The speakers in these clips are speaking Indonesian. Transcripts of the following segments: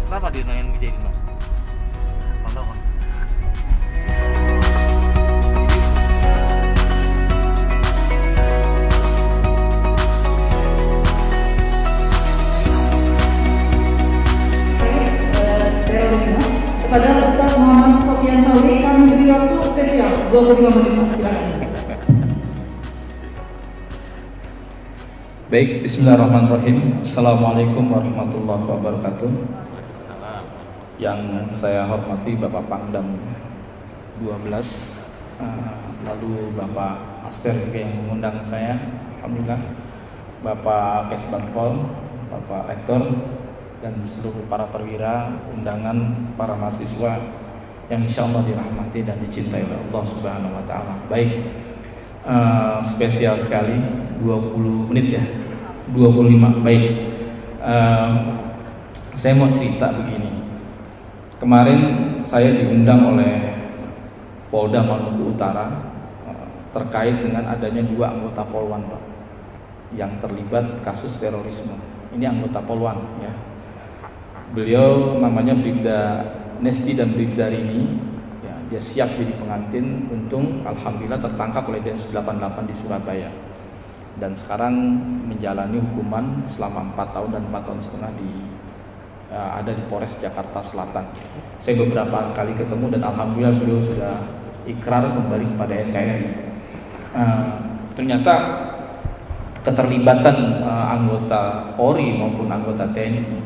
Kenapa dia nanyain Mujahidin, Bang? Bang tahu kan? Terorisme kepada Ustaz Muhammad Sofyan Sawi kami beri waktu spesial 25 menit. Silakan. Baik, bismillahirrahmanirrahim. Assalamualaikum warahmatullahi wabarakatuh. Yang saya hormati Bapak Pangdam 12, lalu Bapak Aster juga yang mengundang saya, alhamdulillah, Bapak Kesbangpol, Bapak Rektor, dan seluruh para perwira, undangan, para mahasiswa yang insya Allah dirahmati dan dicintai oleh Allah Subhanahu wa Ta'ala. Baik, spesial sekali 20 menit ya, 25. Baik, saya mau cerita begini. Kemarin saya diundang oleh Polda Maluku Utara terkait dengan adanya 2 anggota Polwan, Pak, yang terlibat kasus terorisme. Ini anggota Polwan ya. Beliau namanya Bribda Nesti dan Bribda Rini ya, dia siap jadi pengantin. Untung alhamdulillah tertangkap oleh Densus 88 di Surabaya dan sekarang menjalani hukuman selama 4 tahun dan 4 tahun setengah ada di Polres Jakarta Selatan. Saya beberapa kali ketemu dan alhamdulillah beliau sudah ikrar kembali kepada NKRI. Ternyata keterlibatan anggota Polri maupun anggota TNI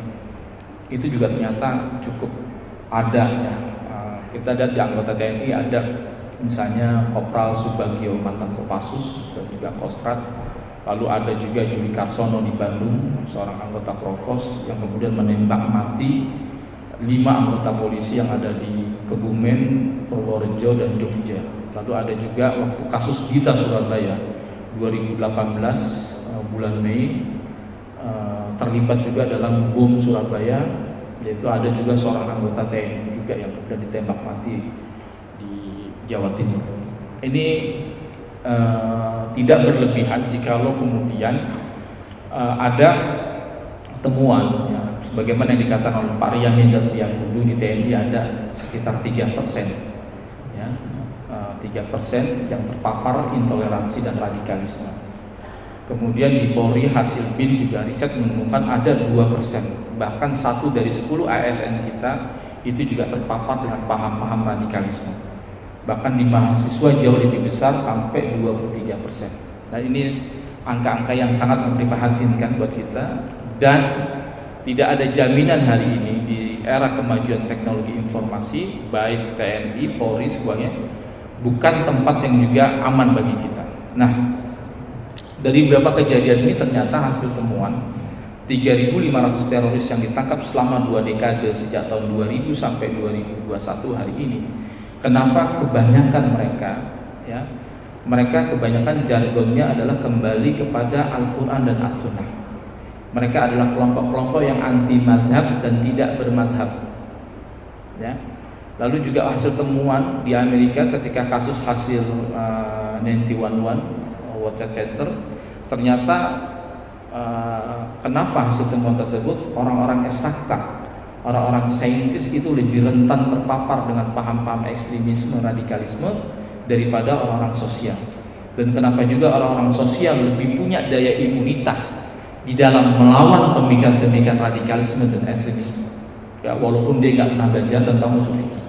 itu juga ternyata cukup ada ya. Kita lihat di anggota TNI ada misalnya Kopral Subagio mantan Kopassus dan juga Kostrat. Lalu ada juga Juli Karsono di Bandung, seorang anggota Provos yang kemudian menembak mati 5 anggota polisi yang ada di Kebumen, Purworejo dan Jogja. Lalu ada juga waktu kasus Gita Surabaya 2018 bulan Mei, terlibat juga dalam bom Surabaya, yaitu ada juga seorang anggota TNI juga yang kemudian ditembak mati di Jawa Timur. Ini tidak berlebihan jikalau kemudian ada temuan ya, sebagaimana yang dikatakan oleh Pak Riam Zatriakudu di TNI ada sekitar 3% ya, 3% yang terpapar intoleransi dan radikalisme. Kemudian di Polri hasil BIN juga riset menemukan ada 2%, bahkan 1 dari 10 ASN kita itu juga terpapar dengan paham-paham radikalisme. Bahkan di mahasiswa jauh lebih besar sampai 23%. Nah ini angka-angka yang sangat memprihatinkan buat kita dan tidak ada jaminan hari ini di era kemajuan teknologi informasi baik TNI, Polri semuanya bukan tempat yang juga aman bagi kita. Nah, dari beberapa kejadian ini ternyata hasil temuan 3.500 teroris yang ditangkap selama 2 dekade sejak tahun 2000 sampai 2021 hari ini. Kenapa kebanyakan mereka kebanyakan jargonnya adalah kembali kepada Al-Quran dan As-Sunnah. Mereka adalah kelompok-kelompok yang anti mazhab dan tidak bermazhab ya. Lalu juga hasil temuan di Amerika ketika kasus hasil 911 Water Center, ternyata kenapa hasil temuan tersebut orang-orang eksakta, orang-orang saintis itu lebih rentan terpapar dengan paham-paham ekstremisme, radikalisme daripada orang-orang sosial. Dan kenapa juga orang-orang sosial lebih punya daya imunitas di dalam melawan pemikiran-pemikiran radikalisme dan ekstremisme. Ya, walaupun dia nggak pernah belajar tentang usul fikih.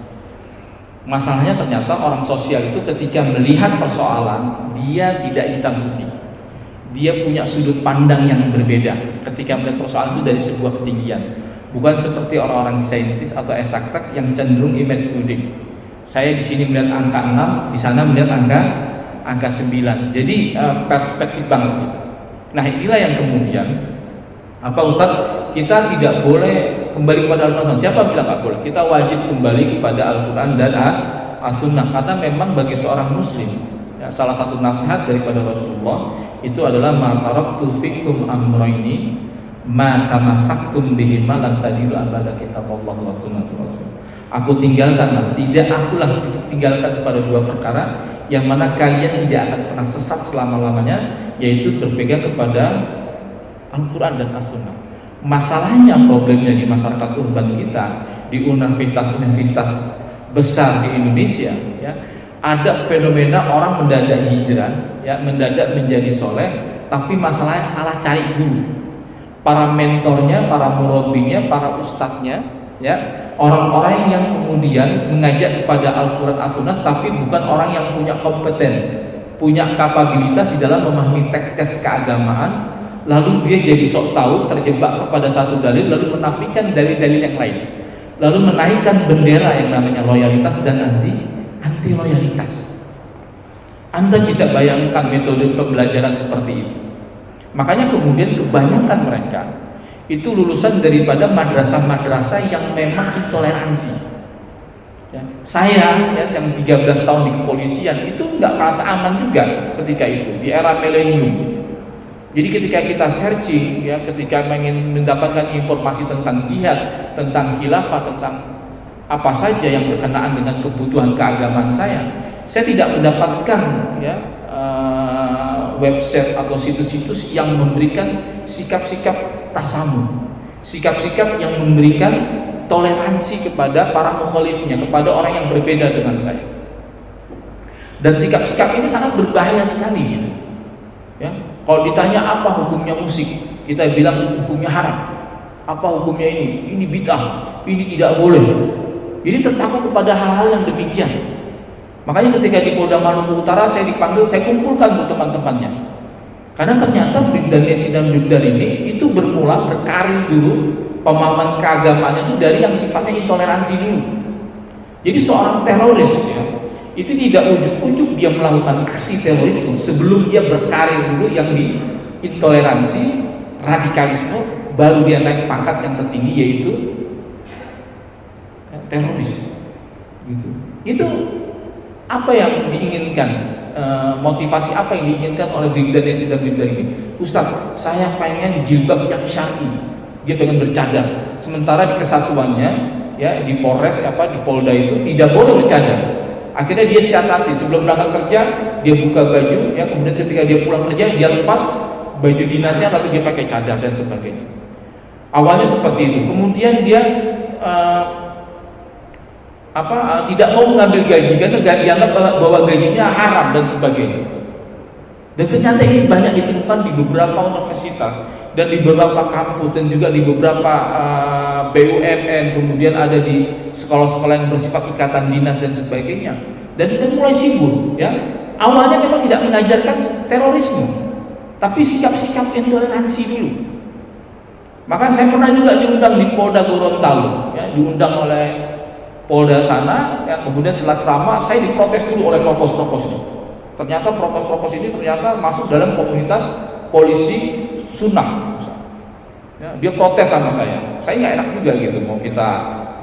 Masalahnya ternyata orang sosial itu ketika melihat persoalan dia tidak hitam putih. Dia punya sudut pandang yang berbeda ketika melihat persoalan itu dari sebuah ketinggian. Bukan seperti orang-orang saintis atau eksakta yang cenderung image building. Saya di sini melihat angka 6, di sana melihat angka 9. Jadi perspektif banget gitu. Nah, inilah yang kemudian apa Ustadz, kita tidak boleh kembali kepada Al-Quran. Siapa bilang nggak boleh? Kita wajib kembali kepada Al-Quran dan As-Sunnah karena memang bagi seorang muslim ya, salah satu nasihat daripada Rasulullah itu adalah ma taraktu fikum amrayni ma tamassaktum bihima lan tadilu abada kitabullah wa sunnatul rasul. Aku tinggalkanlah, akulah tinggalkan kepada 2 perkara yang mana kalian tidak akan pernah sesat selama-lamanya, yaitu berpegang kepada Al-Quran dan As-Sunnah. Masalahnya, problemnya di masyarakat urban kita, di universitas-universitas besar di Indonesia, ya, ada fenomena orang mendadak hijrah, ya, mendadak menjadi soleh, tapi masalahnya salah cari guru. Para mentornya, para murabinya, para ustadznya, ya, orang-orang yang kemudian mengajak kepada Al-Quran As-Sunnah, tapi bukan orang yang punya kompeten, punya kapabilitas di dalam memahami teks keagamaan. Lalu dia jadi sok tahu, terjebak kepada satu dalil, lalu menafikan dalil-dalil yang lain, lalu menaikkan bendera yang namanya loyalitas dan anti loyalitas. Anda bisa bayangkan metode pembelajaran seperti itu. Makanya kemudian kebanyakan mereka itu lulusan daripada madrasah-madrasah yang memang intoleransi. Ya, saya ya, yang 13 tahun di kepolisian itu nggak merasa aman juga ketika itu di era milenium. Jadi ketika kita searching, ya, ketika ingin mendapatkan informasi tentang jihad, tentang khilafah, tentang apa saja yang berkenaan dengan kebutuhan keagamaan saya tidak mendapatkan, ya, website atau situs-situs yang memberikan sikap-sikap tasamuh, sikap-sikap yang memberikan toleransi kepada para mukhalifnya, kepada orang yang berbeda dengan saya. Dan sikap-sikap ini sangat berbahaya sekali, gitu. Ya. Kalau ditanya apa hukumnya musik, kita bilang hukumnya haram. Apa hukumnya ini? Ini bid'ah, ini tidak boleh. Jadi terpaku kepada hal-hal yang demikian. Makanya ketika di Polda Maluku Utara saya dipanggil, saya kumpulkan tuh teman-temannya. Karena ternyata Bribda Nesi dan Bribda ini itu bermula berkarir dulu, pemahaman keagamaannya itu dari yang sifatnya intoleransi dulu. Jadi seorang teroris, ya, itu tidak ujuk-ujuk dia melakukan aksi terorisme sebelum dia berkarir dulu yang di intoleransi, radikalisme, baru dia naik pangkat yang tertinggi yaitu teroris. Gitu. Itu apa yang diinginkan, motivasi apa yang diinginkan oleh Bribda Nesi dan Bribda ini? Ustaz, saya pengen jilbab yang syar'i. Dia pengen bercadar. Sementara di kesatuannya, ya, di Polres di Polda itu tidak boleh bercadar. Akhirnya dia siasati, sebelum berangkat kerja dia buka baju, ya, kemudian ketika dia pulang kerja dia lepas baju dinasnya lalu dia pakai cadar dan sebagainya. Awalnya seperti itu, kemudian dia tidak mau mengambil gaji karena dianggap bahwa gajinya haram dan sebagainya. Dan ternyata ini banyak ditemukan di beberapa universitas dan di beberapa kampus dan juga di beberapa BUMN, kemudian ada di sekolah-sekolah yang bersifat ikatan dinas dan sebagainya. Dan mulai sibuk, ya. Awalnya memang tidak mengajarkan terorisme, tapi sikap-sikap intoleransi dulu. Maka saya pernah juga diundang di Polda Gorontalo, ya, diundang oleh Polda sana, ya, kemudian setelah ceramah saya diprotes dulu oleh propos-propos ini. Ternyata propos-propos ini ternyata masuk dalam komunitas polisi sunnah. Ya, dia protes sama saya nggak enak juga gitu, mau kita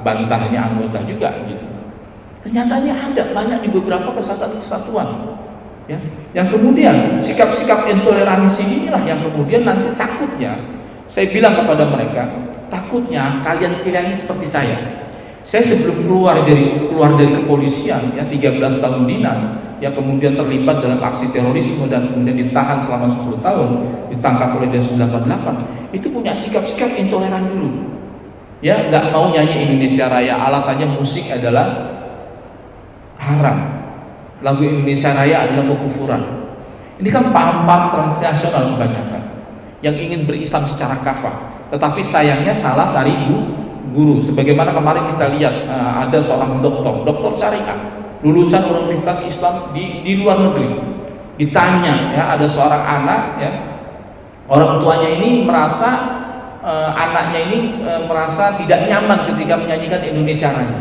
bantahnya anggota juga gitu. Ternyata ada banyak di beberapa kesatuan-kesatuan, ya, yang kemudian sikap-sikap intoleransi inilah yang kemudian nanti takutnya saya bilang kepada mereka, takutnya kalian ini seperti saya. Saya sebelum keluar dari kepolisian, ya, 13 tahun dinas, ya, kemudian terlibat dalam aksi terorisme dan kemudian ditahan selama 10 tahun, ditangkap oleh Densus 88, itu punya sikap-sikap intoleran dulu. Ya, nggak mau nyanyi Indonesia Raya, alasannya musik adalah haram, lagu Indonesia Raya adalah kekufuran. Ini kan paham-paham transnasional kebanyakan yang ingin berislam secara kafah, tetapi sayangnya salah cari guru. Sebagaimana kemarin kita lihat, ada seorang doktor syariah lulusan Universitas Islam di luar negeri, ditanya, ya, ada seorang anak, ya, orang tuanya ini merasa anaknya ini merasa tidak nyaman ketika menyanyikan Indonesia Raya.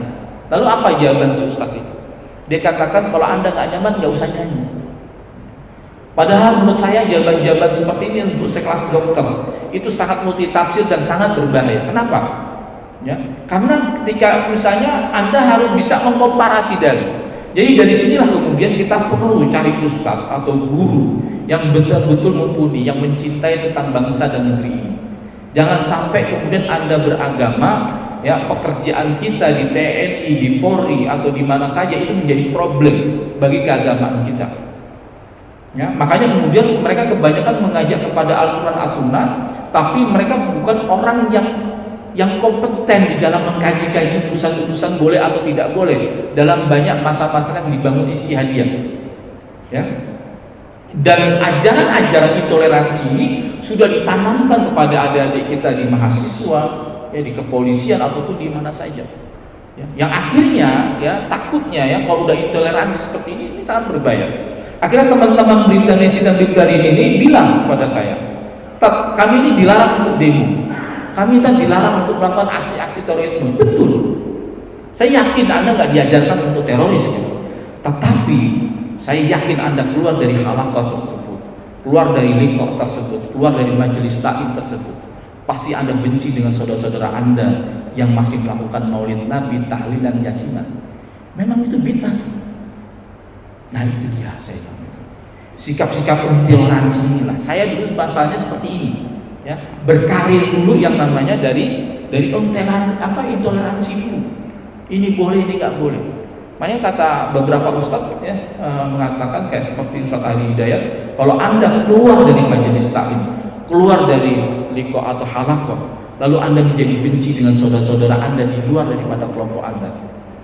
Lalu apa jawaban si Ustadz itu? Dia katakan, kalau Anda nggak nyaman nggak usah nyanyi. Padahal menurut saya jawaban-jawaban seperti ini untuk sekelas dokter itu sangat multitafsir dan sangat berbahaya. Kenapa? Ya, karena ketika misalnya Anda harus bisa mengkomparasi dalil. Jadi dari sinilah kemudian kita perlu cari ustadz atau guru yang betul-betul mumpuni, yang mencintai tentang bangsa dan negeri ini. Jangan sampai kemudian Anda beragama, ya, pekerjaan kita di TNI, di Polri atau di mana saja itu menjadi problem bagi keagamaan kita. Ya, makanya kemudian mereka kebanyakan mengajak kepada Al-Quran As-Sunnah, tapi mereka bukan orang yang kompeten di dalam mengkaji-kaji urusan-urusan boleh atau tidak boleh dalam banyak masa-masa yang dibangun istihadiyah. Ya. Dan ajaran-ajaran intoleransi ini sudah ditanamkan kepada adik-adik kita di mahasiswa, ya, di kepolisian ataupun di mana saja. Ya, yang akhirnya ya takutnya ya kalau udah intoleransi seperti ini sangat berbahaya. Akhirnya teman-teman Brintanesi dan Bibdarin ini bilang kepada saya, kami ini dilarang untuk demo, kami kan dilarang untuk melakukan aksi-aksi terorisme. Betul, saya yakin Anda nggak diajarkan untuk teroris gitu. Tetapi saya yakin Anda keluar dari halaqah tersebut, keluar dari liqah tersebut, keluar dari majelis ta'lim tersebut, pasti Anda benci dengan saudara-saudara Anda yang masih melakukan maulid Nabi, tahlilan, yasinan. Memang itu bid'ah. Nah itu dia saya bilang itu. Sikap-sikap intoleransi inilah. Saya dulu pasalnya seperti ini, ya. Berkarir dulu yang namanya dari intoleransi dulu. Ini boleh, ini nggak boleh. Makanya kata beberapa ustadz ya mengatakan kayak seperti Ustadz Ali Hidayat, kalau Anda keluar dari majelis taklim, keluar dari liko atau halaqah, lalu Anda menjadi benci dengan saudara-saudara Anda di luar daripada kelompok Anda,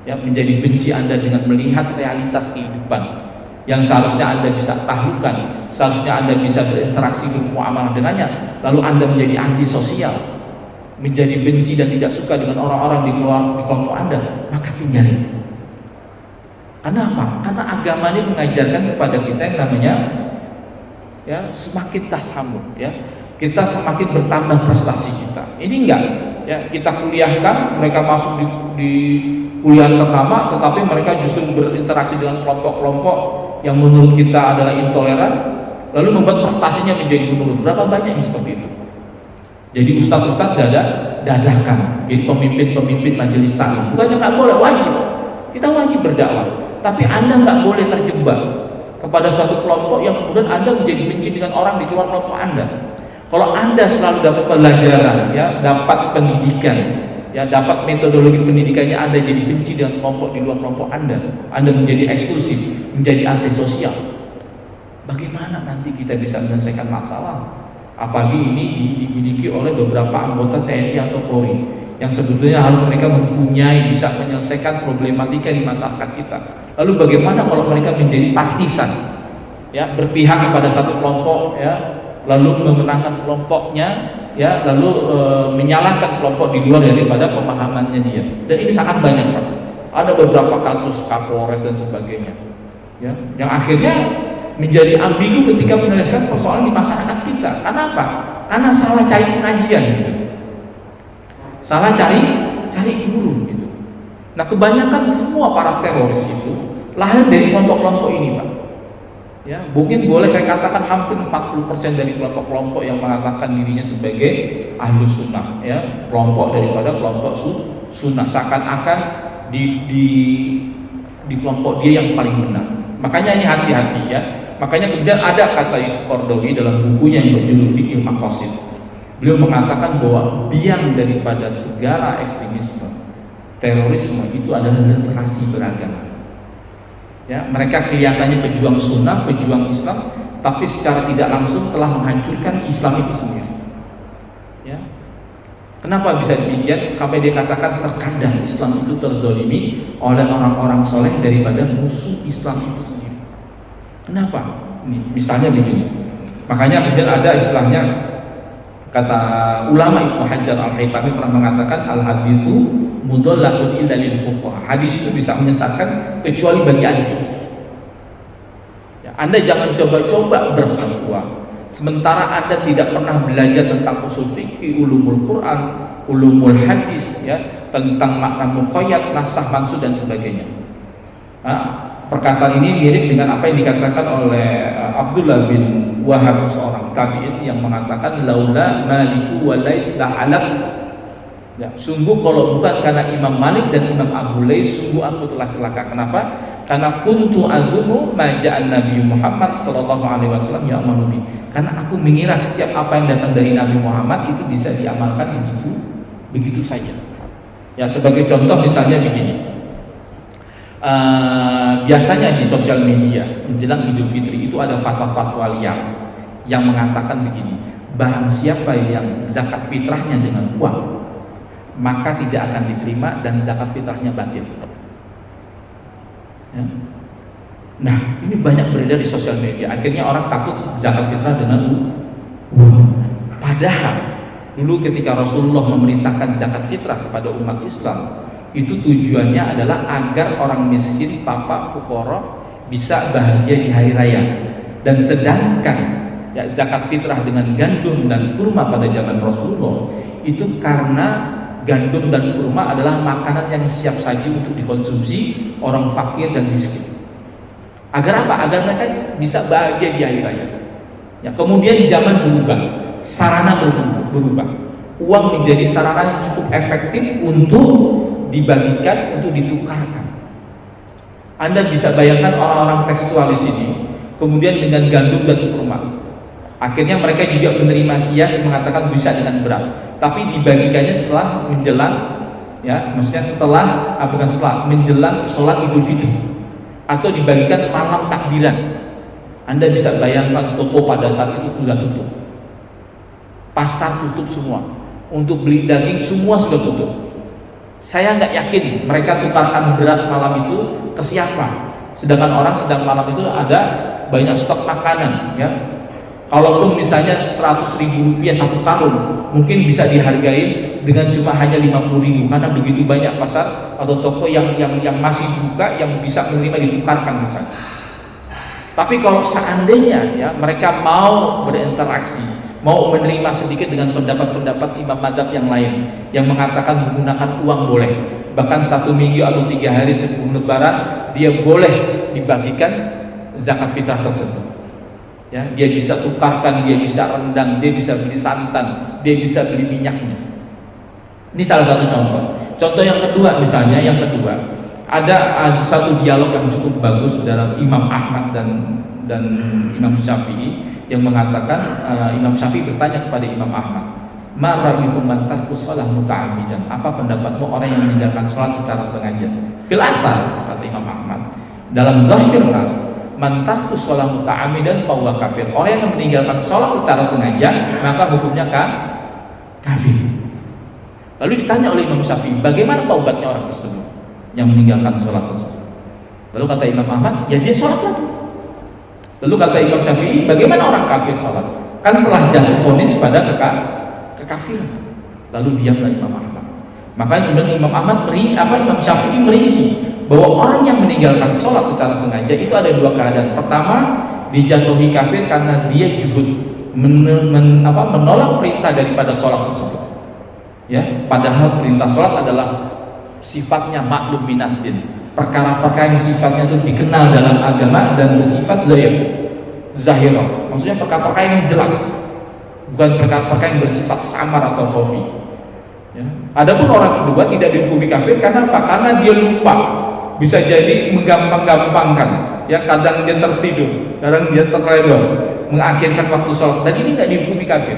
ya, menjadi benci Anda dengan melihat realitas kehidupan yang seharusnya Anda bisa tahukan, seharusnya Anda bisa berinteraksi bermuamalah dengannya, lalu Anda menjadi antisosial, menjadi benci dan tidak suka dengan orang-orang di kelompok Anda, maka tinggalin. Karena apa? Karena agama ini mengajarkan kepada kita yang namanya ya semakin tasamuh, ya. Kita semakin bertambah prestasi kita. Ini enggak, ya, kita kuliahkan, mereka masuk di kuliah ternama, tetapi mereka justru berinteraksi dengan kelompok-kelompok yang menurut kita adalah intoleran, lalu membuat prestasinya menjadi menurun. Berapa banyak yang seperti itu? Jadi ustadz-ustadz dadakan jadi pemimpin-pemimpin majelis taklim. Bukannya nggak boleh, wajib. Kita wajib berdakwah. Tapi Anda nggak boleh terjebak kepada suatu kelompok yang kemudian Anda menjadi benci dengan orang di luar kelompok Anda. Kalau Anda selalu dapat pelajaran, ya, dapat pendidikan, ya, dapat metodologi pendidikannya, Anda jadi benci dengan kelompok di luar kelompok Anda menjadi eksklusif, menjadi antisosial. Bagaimana nanti kita bisa menyelesaikan masalah? Apalagi ini dimiliki oleh beberapa anggota TNI atau Polri yang sebetulnya harus mereka mempunyai bisa menyelesaikan problematika di masyarakat kita. Lalu bagaimana kalau mereka menjadi partisan, ya, berpihak kepada satu kelompok, ya, lalu memenangkan kelompoknya, ya, lalu menyalahkan kelompok di luar daripada pemahamannya dia. Dan ini sangat banyak, Pak. Ada beberapa kasus Kapolres dan sebagainya, ya, yang akhirnya menjadi ambigu ketika menyelesaikan persoalan di masyarakat kita. Karena apa? Karena salah cari pengajian gitu. Salah cari guru gitu. Nah, kebanyakan semua para teroris itu lahir dari kelompok-kelompok ini, Pak. Ya, mungkin boleh saya katakan hampir 40% dari kelompok-kelompok yang mengatakan dirinya sebagai ahlu sunnah, ya, kelompok daripada kelompok sunnah, seakan-akan di kelompok dia yang paling benar. Makanya ini hati-hati, ya. Makanya kemudian ada kata Yusuf Qaradawi dalam bukunya yang berjudul Fikih Maqasid. Beliau mengatakan bahwa biang daripada segala ekstremisme, terorisme itu adalah literasi beragama. Ya, mereka kelihatannya pejuang sunnah, pejuang Islam, tapi secara tidak langsung telah menghancurkan Islam itu sendiri. Ya. Kenapa bisa demikian? Sampai dia katakan terkadang Islam itu terzalimi oleh orang-orang soleh daripada musuh Islam itu sendiri. Kenapa? Misalnya begini. Makanya kemudian ada istilahnya, kata ulama Ibnu Hajar Al-Haytami pernah mengatakan al-haditsu mudallatun illa lil fuqaha. Hadis itu bisa menyesatkan kecuali bagi ahli fikih. Ya, Anda jangan coba-coba berfatwa sementara Anda tidak pernah belajar tentang usul fikih, ulumul Quran, ulumul hadis, ya, tentang makna muqayyad, nasah, mansukh dan sebagainya. Perkataan ini mirip dengan apa yang dikatakan oleh Abdullah bin Wahab, seorang tabi'in yang mengatakan laula Maliku wa Lais la halak. Ya, sungguh kalau bukan karena Imam Malik dan Imam Abu Lais, sungguh aku telah celaka. Kenapa? Karena kuntu azumu ma ja'an Nabi Muhammad sallallahu alaihi wasallam ya'malu bi. Karena aku mengira setiap apa yang datang dari Nabi Muhammad itu bisa diamalkan begitu saja. Ya, sebagai contoh misalnya begini. Biasanya di sosial media menjelang Idul Fitri itu ada fatwa-fatwa liar yang mengatakan begini, barang siapa yang zakat fitrahnya dengan uang, maka tidak akan diterima dan zakat fitrahnya batil. Ya. Nah, ini banyak beredar di sosial media. Akhirnya orang takut zakat fitrah dengan uang. Padahal dulu ketika Rasulullah memerintahkan zakat fitrah kepada umat Islam, itu tujuannya adalah agar orang miskin, papa, fuqara bisa bahagia di hari raya. Dan sedangkan ya, zakat fitrah dengan gandum dan kurma pada zaman Rasulullah itu karena gandum dan kurma adalah makanan yang siap saji untuk dikonsumsi orang fakir dan miskin. Agar apa? Agar mereka bisa bahagia di hari raya. Ya, kemudian zaman berubah, sarana berubah. Uang menjadi sarana yang cukup efektif untuk dibagikan, untuk ditukarkan. Anda bisa bayangkan orang-orang tekstualis ini, kemudian dengan gandum dan kurma. Akhirnya mereka juga menerima kias mengatakan bisa dengan beras, tapi dibagikannya setelah menjelang, ya, maksudnya setelah, bukan setelah, menjelang sholat Idul Fitri, atau dibagikan malam takbiran. Anda bisa bayangkan toko pada saat itu sudah tutup, pasar tutup semua, untuk beli daging semua sudah tutup. Saya nggak yakin mereka tukarkan beras malam itu ke siapa, sedangkan orang sedang malam itu ada banyak stok makanan, ya. Kalaupun misalnya 100.000 rupiah satu karung, mungkin bisa dihargai dengan cuma hanya 50.000 karena begitu banyak pasar atau toko yang masih buka yang bisa menerima ditukarkan misalnya. Tapi kalau seandainya ya mereka mau berinteraksi, mau menerima sedikit dengan pendapat-pendapat imam madzhab yang lain yang mengatakan menggunakan uang boleh, bahkan 1 minggu atau 3 hari sebelum lebaran dia boleh dibagikan zakat fitrah tersebut. Ya, dia bisa tukarkan, dia bisa rendang, dia bisa beli santan, dia bisa beli minyaknya. Ini salah satu contoh. Contoh yang kedua misalnya, ada satu dialog yang cukup bagus dalam Imam Ahmad dan Imam Syafi'i yang mengatakan Imam Syafi'i bertanya kepada Imam Ahmad, "Ma ra'yukum man tarku shalah muta'ammidan?" Apa pendapatmu orang yang meninggalkan salat secara sengaja? Fil athar, kata Imam Ahmad, dalam zahir nas, man tarku shalah muta'ammidan fa huwa kafir. Orang yang meninggalkan salat secara sengaja maka hukumnya kafir. Lalu ditanya oleh Imam Syafi'i, bagaimana taubatnya orang tersebut yang meninggalkan sholat tersebut? Lalu kata Imam Ahmad, ya dia sholat lagi. Lalu kata Imam Syafi'i, bagaimana orang kafir sholat? Kan telah jatuh vonis pada kekafiran. Lalu diamlah Imam Ahmad. Makanya kemudian Imam Syafi'i merinci bahwa orang yang meninggalkan sholat secara sengaja itu ada 2 keadaan. Pertama, dijatuhi kafir karena dia juhud, menolak perintah daripada sholat tersebut. Ya, padahal perintah sholat adalah sifatnya maklum minatin, perkara-perkara yang sifatnya itu dikenal dalam agama dan bersifat zahirah, maksudnya perkara-perkara yang jelas, bukan perkara-perkara yang bersifat samar atau khafi. Ya. Adapun orang kedua tidak dihukumi kafir karena apa? Karena dia lupa, bisa jadi menggampang-gampangkan, ya, kadang dia tertidur, kadang dia terlewat, mengakhirkan waktu sholat, dan ini tidak dihukumi kafir.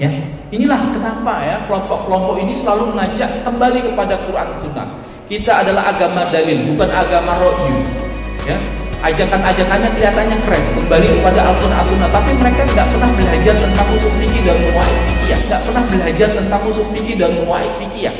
Ya, inilah kenapa ya kelompok-kelompok ini selalu mengajak kembali kepada Quran Sunnah. Kita adalah agama dalil, bukan agama ro'yu. Ya, ajakan-ajakannya kelihatannya keren, kembali kepada Al-Quran Sunnah, tapi mereka tidak pernah belajar tentang usul fikih dan qawaid fikih, tidak pernah belajar tentang usul fikih dan qawaid fikih.